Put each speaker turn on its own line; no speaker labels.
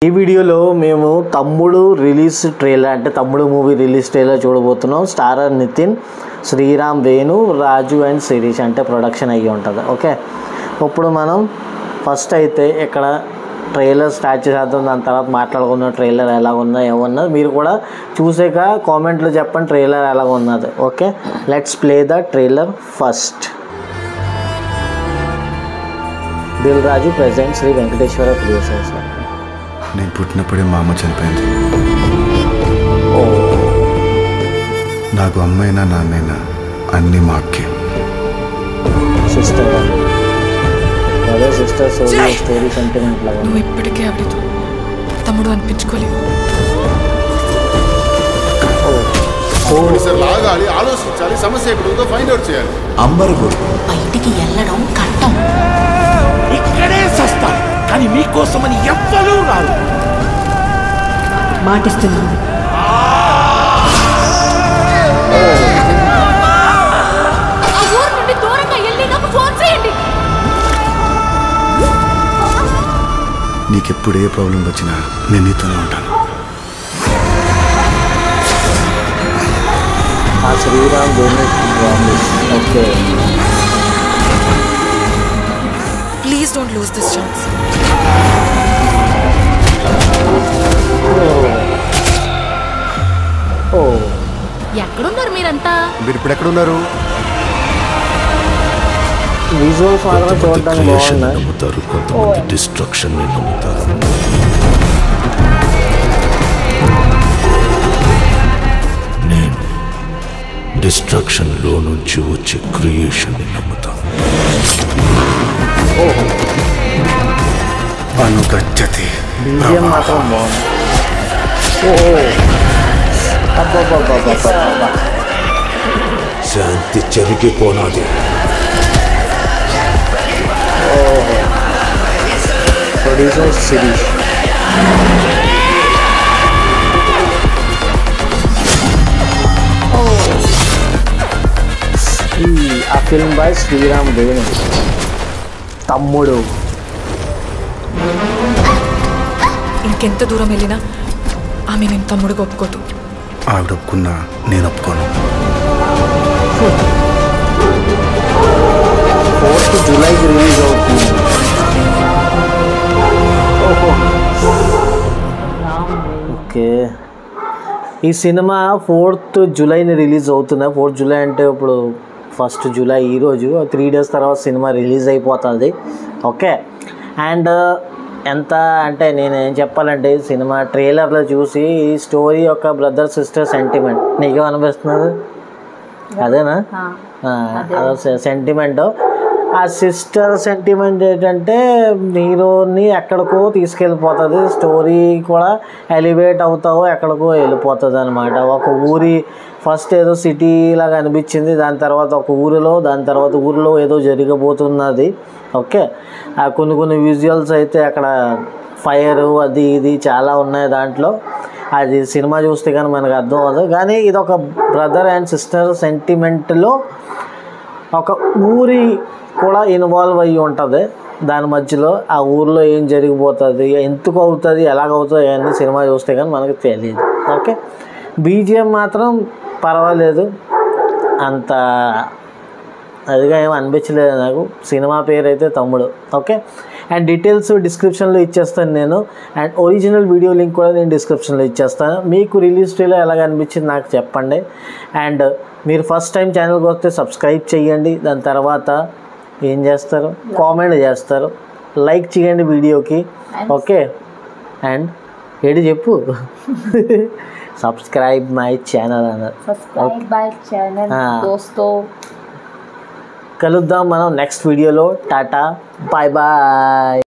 ఈ వీడియోలో మేము తమ్ముడు రిలీజ్ ట్రైలర్ అంటే తమ్ముడు మూవీ రిలీజ్ ట్రైలర్ చూడబోతున్నాం. స్టారర్ నితిన్, శ్రీరామ్ వేణు, రాజు అండ్ శిరీష్ అంటే ప్రొడక్షన్ అయ్యి ఉంటుంది. ఓకే, ఇప్పుడు మనం ఫస్ట్ అయితే ఇక్కడ ట్రైలర్ స్టార్ట్ చేద్దాం. దాని తర్వాత మాట్లాడుకున్న ట్రైలర్ ఎలా ఉందో ఏమన్నది మీరు కూడా చూసాక కామెంట్లో చెప్పండి ట్రైలర్ ఎలా ఉన్నది. Okay, let's play the trailer first. Dil Raju present Sri Venkateswara creations.
నేను పుట్టినప్పుడే మా అమ్మ చనిపోయింది. నాకు అమ్మైనా నాన్నైనా అన్నీ మా అక్కే.
సిస్టర్ అదే సిస్టర్ స్టోరీ సెంటిమెంట్ లాగా.
నువ్వు ఇప్పటికే ఆవిడతో తమ్ముడు అనిపించుకోలేవు.
లాగాలి, ఆలోచించాలి, సమస్య ఎక్కడుందో ఫైండ్ అవుట్ చేయాలి.
అంబర్
బయటికి వెళ్ళడం కట్టం.
ఇక్కడే సస్తా కానీ మీకోసమని ఎవ్వరూ రారు.
మాటిస్తున్నాను.
నీకెప్పుడు ఏ ప్రాబ్లం వచ్చినా నేను నీతోనే ఉంటాను.
Sriram Venu. Okay,
please don't lose this chance.
ఎక్కడున్నారు మీరంతా?
మీరు ఇప్పుడు ఎక్కడున్నారు?
విజువల్స్ మాత్రం చూడడానికి బాగున్నాయి.
నమ్ముతారు కొంతమంది, డిస్ట్రక్షన్ ని నమ్ముతారు. నేను డిస్ట్రక్షన్ లో నుంచి వచ్చే క్రియేషన్ ని నమ్ముతాను.
అనుగచ్చతి
బీజిఎం మాత్రం బాగుంది.
శాంతి చెరిగిపోనాది.
ప్రొడ్యూసర్ శిరీష్. ఆ ఫిల్మ్ బై శ్రీరామ్ వేణు. తమ్ముడు.
ఇంకెంత దూరం వెళ్ళినా ఆమె నేను తమ్ముడుగా ఒప్పుకోదు.
ఆవిడ ఒప్పుకున్నా నేను ఒప్పుకోను.
4th జూలైకి రిలీజ్ అవుతుంది. ఓకే, ఈ సినిమా 4th జూలైని రిలీజ్ అవుతుంది. 4th జూలై అంటే ఇప్పుడు 1st జూలై ఈరోజు 3 days తర్వాత సినిమా రిలీజ్ అయిపోతుంది. ఓకే, అండ్ ఎంత అంటే నేను ఏం చెప్పాలంటే సినిమా ట్రైలర్లో చూసి ఈ స్టోరీ యొక్క బ్రదర్ సిస్టర్ సెంటిమెంట్ నీకు అనిపిస్తున్నది అదేనా? సెంటిమెంట్. ఆ సిస్టర్ సెంటిమెంట్ ఏంటంటే హీరోని ఎక్కడికో తీసుకెళ్ళిపోతుంది. స్టోరీ కూడా ఎలివేట్ అవుతావో ఎక్కడికో వెళ్ళిపోతుంది అనమాట. ఒక ఊరి ఫస్ట్ ఏదో సిటీ లాగా అనిపించింది, దాని తర్వాత ఒక ఊరిలో, దాని తర్వాత ఊరిలో ఏదో జరగబోతున్నది. ఓకే, కొన్ని విజువల్స్ అయితే అక్కడ ఫైర్ అది ఇది చాలా ఉన్నాయి దాంట్లో. అది సినిమా చూస్తే కానీ మనకు అర్థం అవుతుంది. కానీ ఇది ఒక బ్రదర్ అండ్ సిస్టర్ సెంటిమెంట్లో ఒక ఊరి కూడా ఇన్వాల్వ్ అయ్యి ఉంటుంది. దాని మధ్యలో ఆ ఊరిలో ఏం జరిగిపోతుంది, ఎందుకు అవుతుంది, ఎలాగవుతుంది అవన్నీ సినిమా చూస్తే కానీ మనకు తెలియదు. ఓకే, బీజిఎం మాత్రం పర్వాలేదు, అంత అదిగా ఏమి అనిపించలేదు నాకు. సినిమా పేరు అయితే తమ్ముడు. ఓకే, అండ్ డీటెయిల్స్ డిస్క్రిప్షన్లో ఇచ్చేస్తాను నేను, అండ్ ఒరిజినల్ వీడియో లింక్ కూడా నేను డిస్క్రిప్షన్లో ఇచ్చేస్తాను. మీకు రిలీజ్ ట్రైలర్ ఎలాగ అనిపించింది నాకు చెప్పండి. అండ్ మీరు ఫస్ట్ టైం ఛానల్కి వస్తే సబ్స్క్రైబ్ చేయండి. దాని తర్వాత ఏం చేస్తారు, కామెంట్ చేస్తారు, లైక్ చేయండి వీడియోకి. ఓకే, అండ్ ఏంటి చెప్పు సబ్స్క్రైబ్ మై ఛానల్ అన్నారు. కలుద్దాం మనం నెక్స్ట్ వీడియోలో. Tata, bye bye.